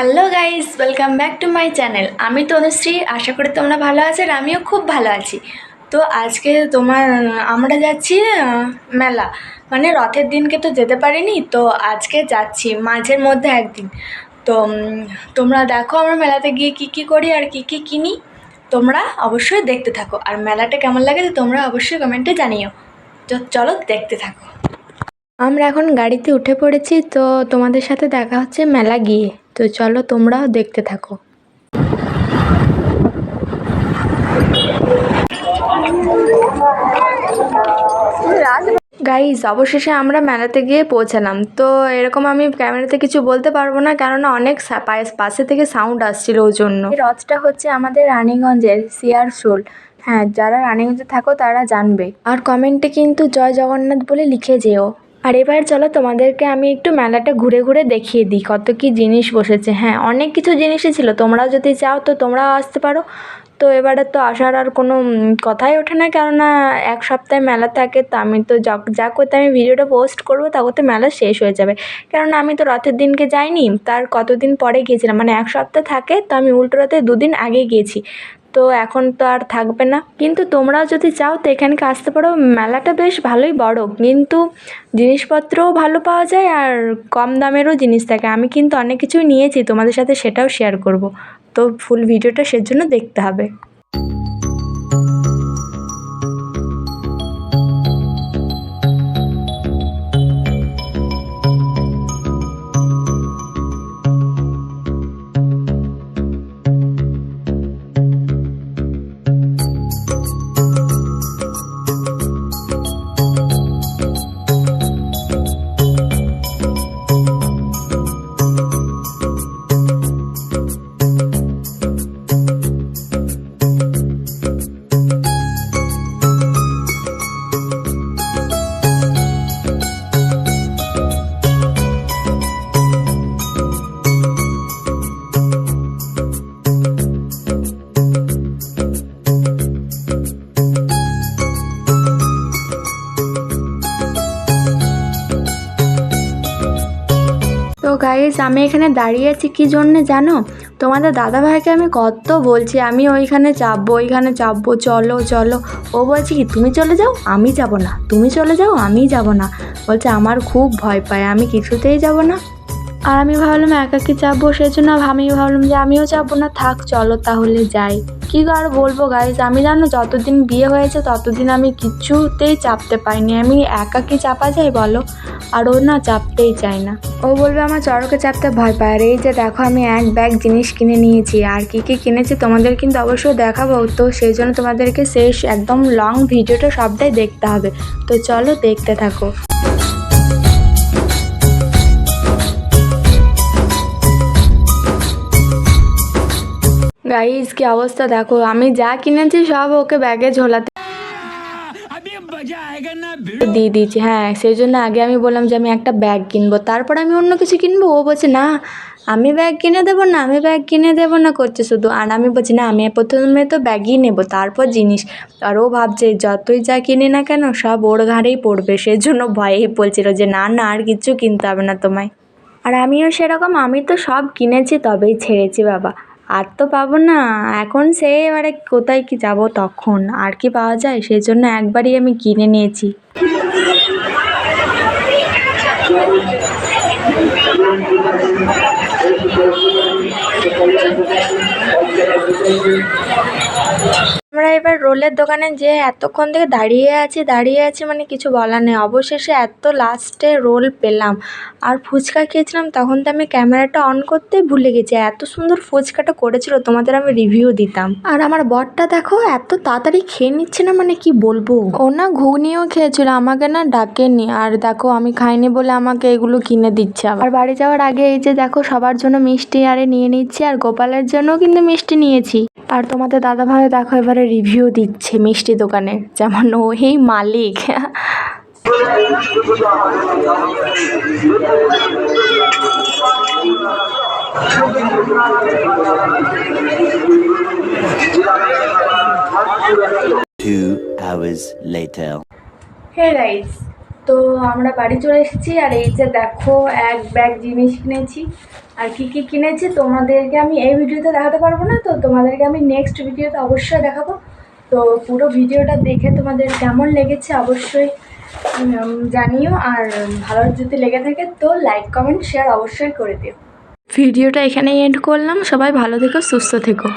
Hello guys, welcome back to my channel. আমি তনুশ্রী, আশা করি তোমরা ভালো আছো আর আমিও খুব ভালো আছি। তো আজকে আমরা যাচ্ছি মেলা, মানে রথের দিনকে তো যেতে পারিনি, তো আজকে যাচ্ছি মাঝের মধ্যে একদিন। তো তোমরা দেখো আমরা মেলাতে গিয়ে কী কী করি আর কী কী কিনি, তোমরা অবশ্যই দেখতে থাকো। আর মেলাটা কেমন লাগে তো তোমরা অবশ্যই কমেন্টে জানিও। তো চলো দেখতে থাকো। আমরা এখন গাড়িতে উঠে পড়েছি, তো তোমাদের সাথে দেখা হচ্ছে মেলা গিয়ে। তো চলো তোমরাও দেখতে থাকো। গাইজ, অবশেষে আমরা মেলাতে গিয়ে পৌঁছালাম। তো এরকম আমি ক্যামেরাতে কিছু বলতে পারবো না, কেননা অনেক পাশে থেকে সাউন্ড আসছিল, ওই জন্য। এই রথটা হচ্ছে আমাদের রানীগঞ্জের সিয়ারশোল। হ্যাঁ, যারা রানীগঞ্জে থাকো তারা জানবে। আর কমেন্টে কিন্তু জয় জগন্নাথ বলে লিখে যেও। আর এবার চলো তোমাদেরকে আমি একটু মেলাটা ঘুরে ঘুরে দেখিয়ে দিই কত কি জিনিস বসেছে। হ্যাঁ, অনেক কিছু জিনিসই ছিল, তোমরাও যদি চাও তো তোমরাও আসতে পারো। তো এবারে তো আসার আর কোনো কথাই ওঠে না, কেননা এক সপ্তাহে মেলা থাকে। তো আমি তো যা করতে আমি ভিডিওটা পোস্ট করবো তা করতে মেলা শেষ হয়ে যাবে, কেননা আমি তো রথের দিনকে যাইনি, তার কতদিন পরে গিয়েছিলাম, মানে এক সপ্তাহ থাকে, তো আমি উল্টো রথে দুদিন আগে গিয়েছি। তো এখন তো আর থাকবে না। কিন্তু তোমরাও যদি চাও তো এখানকে আসতে পারো। মেলাটা বেশ ভালোই বড়, কিন্তু জিনিসপত্রও ভালো পাওয়া যায় আর কম দামেরও জিনিস থাকে। আমি কিন্তু অনেক কিছুই নিয়েছি, তোমাদের সাথে সেটাও শেয়ার করব। তো ফুল ভিডিওটা সেজন্য দেখতে হবে। তো গাইস, আমি এখানে দাঁড়িয়ে আছি কী জন্যে জানো? তোমাদের দাদাভাইকে আমি কত বলছি আমি ওইখানে চাপবো, চলো চলো। ও বলছে কি, তুমি চলে যাও আমি যাব না, তুমি চলে যাও আমি যাব না। বলছে আমার খুব ভয় পায়, আমি কিছুতেই যাব না। আর আমি ভাবলাম একাকি চাপবো, সেজন্য আমি ভাবলাম যে আমিও চাপবো না, থাক চলো তাহলে যাই। কী আর বলবো গাইজ, আমি জানো যতদিন বিয়ে হয়েছে ততদিন আমি কিছুতেই চাপতে পাইনি। আমি একাকি চাপা যায় বলো? আর ও না চাপতেই চায় না, ও বলবে আমার চড়কে চাপতে ভয় পায়। আর এই যে দেখো, আমি এক ব্যাগ জিনিস কিনে নিয়েছি। আর কী কী কিনেছি তোমাদের কিন্তু অবশ্যই দেখাবো, তো সেই জন্য তোমাদেরকে শেষ একদম লং ভিডিওটা সবটাই দেখতে হবে। তো চলো দেখতে থাকো। গাইস, কি অবস্থা দেখো, আমি যা কিনেছি সব ওকে ব্যাগে ঝোলাতে দিয়ে দিয়েছি। হ্যাঁ, সেই জন্য আগে আমি বললাম যে আমি একটা ব্যাগ কিনবো, তারপর আমি অন্য কিছু কিনবো। ও বলছে না আমি ব্যাগ কিনে দেবো না, আমি ব্যাগ কিনে দেবো না করছে শুধু। আর আমি বলছি না, আমি প্রথমে তো ব্যাগই নেবো তারপর জিনিস। আর ও ভাবছে যতই যা কিনি না কেন সব ওর ঘাড়েই পড়বে, সেই জন্য ভয়েই বলছিল যে না না আর কিছু কিনতে হবে না তোমায়। আর আমিও সেরকম, আমি তো সব কিনেছি তবেই ছেড়েছি বাবা, আর তো পাবো না। এখন সে এবারে কোথায় কি যাব, তখন আর কি পাওয়া যায়, সেই জন্য একবারই আমি কিনে নিয়েছি। আমরা এবার রোলের দোকানে যে এতক্ষণ থেকে দাঁড়িয়ে আছি মানে কিছু বলার নেই। অবশেষে এত লাস্টে রোল পেলাম। আর ফুচকা খেয়েছিলাম, তখন তো আমি ক্যামেরাটা অন করতেই ভুলে গেছি। এত সুন্দর ফুচকাটা করেছিল, তোমাদের আমি রিভিউ দিতাম। আর আমার বরটা দেখো এত তাড়াতাড়ি খেয়ে নিচ্ছে না, মানে কি বলবো। ও না ঘুগনিও খেয়েছিল, আমাকে না ডাকেনি। আর দেখো আমি খাইনি বলে আমাকে এগুলো কিনে দিচ্ছে। আর বাড়ি যাওয়ার আগে এই যে দেখো সবার জন্য মিষ্টি আরে নিয়ে নিচ্ছি, আর গোপালের জন্য কিন্তু মিষ্টি নিয়েছি। আর তোমাদের দাদাভাই দেখো এবারে রিভিউ দিচ্ছে মিষ্টি দোকানের, যেমন ওই মালিক। Two hours later. Hey guys, তো আমরা বাড়ি চলে এসেছি, আর এই যে দেখো এক ব্যাগ জিনিস কিনেছি। আর কি কি কিনেছি তোমাদেরকে আমি এই ভিডিওতে দেখাতে পারবো না, তো তোমাদেরকে আমি নেক্সট ভিডিওতে অবশ্যই দেখাবো। তো পুরো ভিডিওটা দেখে তোমাদের কেমন লেগেছে অবশ্যই জানিও। আর ভালো যদি লেগে থাকে তো লাইক কমেন্ট শেয়ার অবশ্যই করে দিও। ভিডিওটা এখানেই এন্ড করলাম। সবাই ভালো থেকো, সুস্থ থেকো।